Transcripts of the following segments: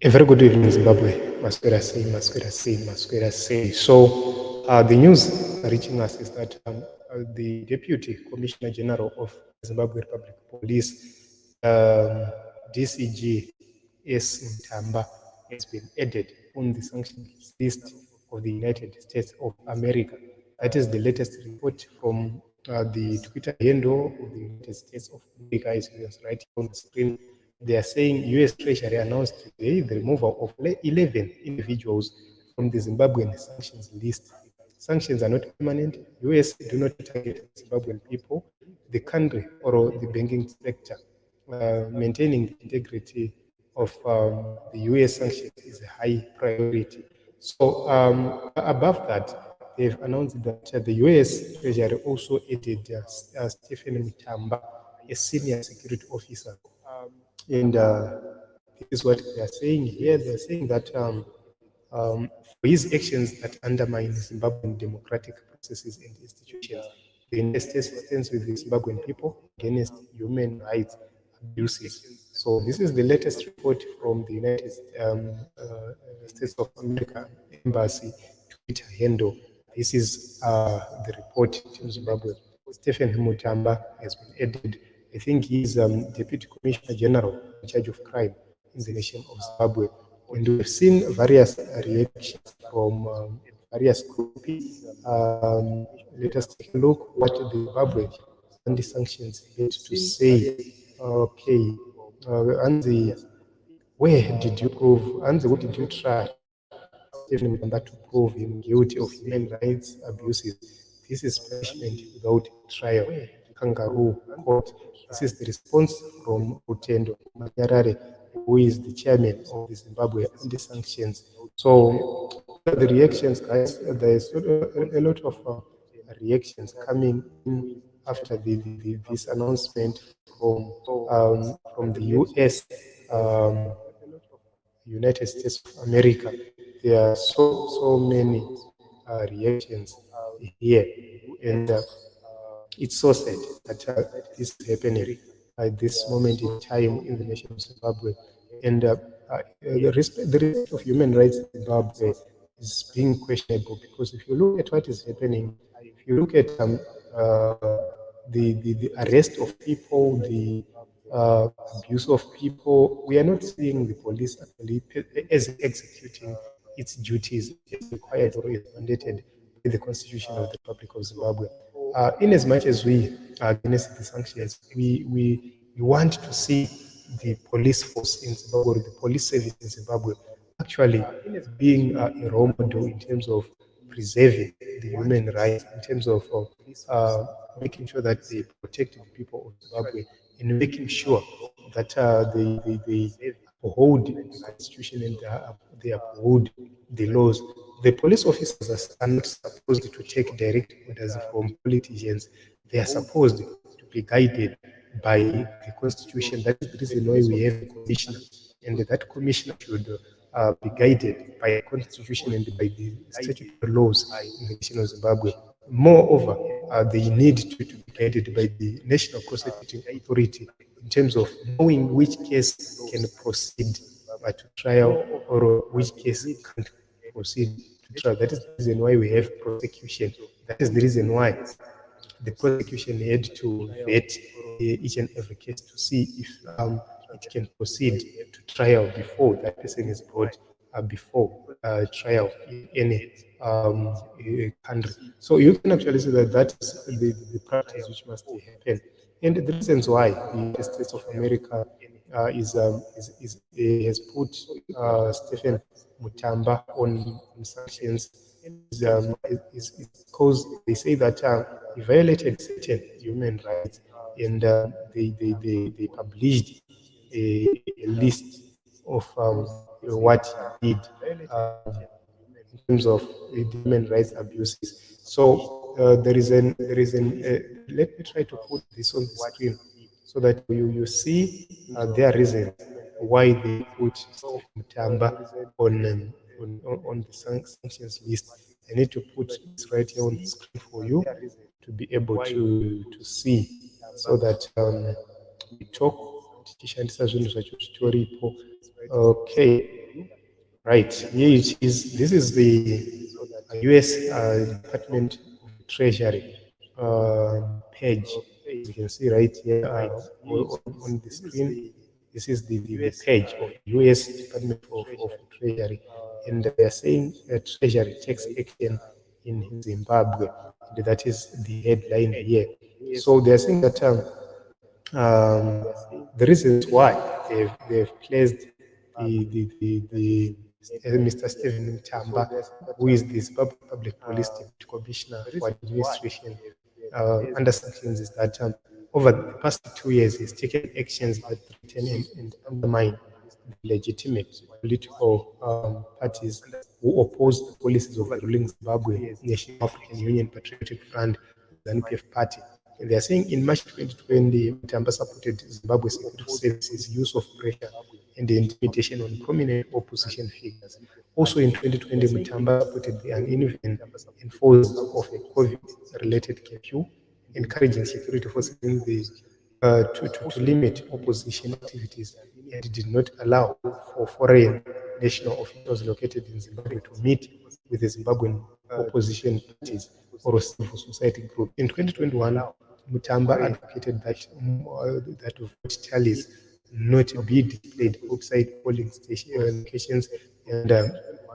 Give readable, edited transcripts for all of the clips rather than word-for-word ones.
A very good evening, Zimbabwe. Masquera say, Masquera say, Masquera say. So, the news reaching us is that the Deputy Commissioner General of Zimbabwe Republic Police, DCG S. Ntamba, has been added on the sanctions list of the United States of America. That is the latest report from the Twitter handle of the United States of America, as you can right here on the screen. They are saying U.S. Treasury announced today the removal of 11 individuals from the Zimbabwean sanctions list. Sanctions are not permanent. U.S. do not target Zimbabwean people, the country, or the banking sector. Maintaining the integrity of the U.S. sanctions is a high priority. So above that, they've announced that the U.S. Treasury also added Stephen Mutamba, a senior security officer. And this is what they are saying here. They are saying that for his actions that undermine Zimbabwean democratic processes and institutions, the United States stands with the Zimbabwean people against human rights abuses. So this is the latest report from the United States of America Embassy Twitter handle. This is the report to Zimbabwe. Stephen Mutamba has been added. I think he's Deputy Commissioner General in charge of crime in the nation of Zimbabwe. And we've seen various reactions from various groups. Let us take a look what the Zimbabwe anti-sanctions had to say. Okay, Anzi, where did you prove, Anzi, what did you try Stephen Mutamba to prove him guilty of human rights abuses? This is punishment without trial. Kangaroo court. This is the response from Rutendo Manyarare, who is the chairman of the Zimbabwe anti-sanctions. So what are the reactions, guys? There's a lot of reactions coming in after this announcement from the U.S. United States of America. There are so many reactions here, and it's so sad that this is happening at this moment in time in the nation of Zimbabwe. And the respect of human rights in Zimbabwe is being questionable, because if you look at what is happening, if you look at the arrest of people, the abuse of people, we are not seeing the police actually as executing its duties as required or as mandated by the Constitution of the Republic of Zimbabwe. In as much as we are against the sanctions, we want to see the police force in Zimbabwe, or the police service in Zimbabwe, actually being a role model in terms of preserving the human rights, in terms of making sure that they protect the people of Zimbabwe, and making sure that they uphold the constitution and they uphold the laws. The police officers are not supposed to take direct orders from politicians. They are supposed to be guided by the constitution. That is the reason why we have a commissioner, and that commissioner should be guided by the constitution and by the statutory laws in the nation of Zimbabwe. Moreover, they need to be guided by the National Prosecuting Authority in terms of knowing which case can proceed to trial, or which case can't proceed to trial. That is the reason why we have prosecution. That is the reason why the prosecution had to vet each and every case to see if it can proceed to trial before that person is brought before trial in any country. So you can actually see that that is the practice which must happen. And the reasons why the United States of America has put Stephen Mutamba on sanctions is because they say that he violated certain human rights, and they published a list of what he did in terms of the human rights abuses. So let me try to put this on the screen so that you see their reasons why they put Mutamba on the sanctions list. I need to put this right here on the screen for you to be able to see, so that we talk. Okay, Right, here it is. This is the US Department of Treasury page. As you can see right here on the screen, this is the page of the US Department of Treasury. And they are saying Treasury takes action in Zimbabwe. And that is the headline here. So they are saying that the reasons why they've placed Mr. Stephen Tamba, who is the Zimbabwe Public Police Deputy Commissioner for Administration under sanctions, is that over the past 2 years, he's taken actions that threaten and undermine the legitimate political parties who oppose the policies of the ruling Zimbabwe National African Union Patriotic Front, the ZANU-PF party. And they are saying in March 2020, Mutamba supported Zimbabwe Security Services' use of pressure and the intimidation on prominent opposition figures. Also in 2020, Mutamba supported the uneven enforcement of a COVID-related curfew, encouraging security forces in the to limit opposition activities, and did not allow for foreign national officials located in Zimbabwe to meet with the Zimbabwean opposition parties or civil society groups. In 2021, Mutamba advocated that vote tallies not be displayed outside polling station locations, and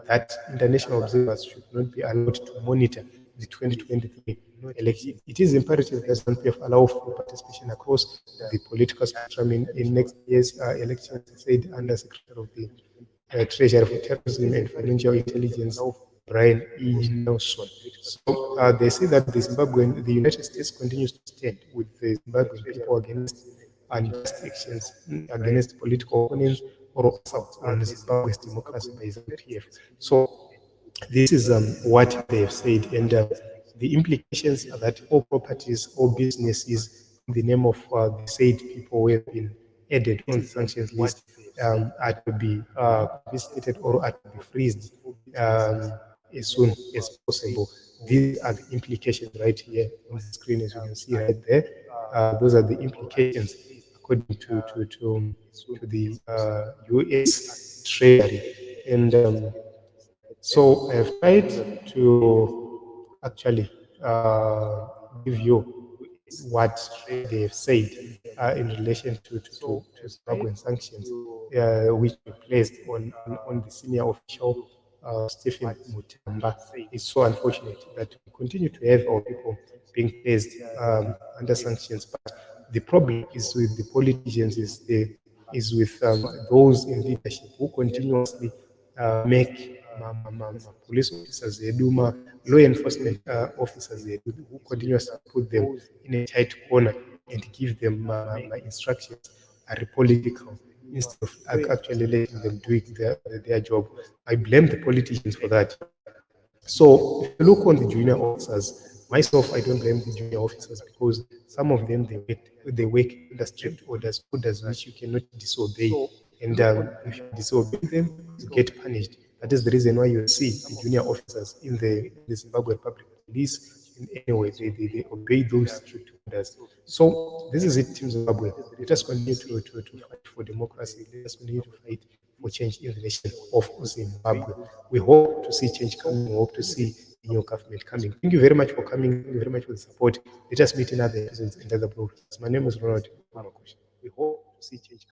that international observers should not be allowed to monitor the 2023 election. It is imperative that ZANU-PF allow for participation across the political spectrum in next year's elections, said Under Secretary of the Treasury for Terrorism and Financial Intelligence, Brian E. Nelson. So they say that the United States continues to stand with the Zimbabwean people against unjust actions against political opponents or assaults on Zimbabwe's democracy by ZANU-PF. So this is what they have said, and the implications are that all properties or businesses in the name of the said people who have been added on the sanctions list are to be confiscated or are to be freezed as soon as possible. These are the implications right here on the screen, as you can see right there. Those are the implications according to the U.S. Treasury, and so I've tried to actually give you what they have said in relation to Zimbabwean sanctions, which were placed on the senior official Stephen Mutamba. It's so unfortunate that we continue to have our people being placed under sanctions, but the problem is with the politicians, is with those in leadership who continuously make police officers, law enforcement officers, who continuously put them in a tight corner and give them instructions are political instead of actually letting them do their job. I blame the politicians for that. So if you look on the junior officers, myself, I don't blame the junior officers because some of them they work under strict orders which you cannot disobey, and if you disobey them, you get punished. That is the reason why you see the junior officers in the Zimbabwe Public Police. In any way, they obey those strict orders. So this is it, Team Zimbabwe. Let us continue to fight for democracy. Let us continue to fight for change in the nation of Zimbabwe. We hope to see change coming. We hope to see the new government coming. Thank you very much for coming. Thank you very much for the support. Let us meet in other episodes and other programs. My name is Ronald. We hope to see change.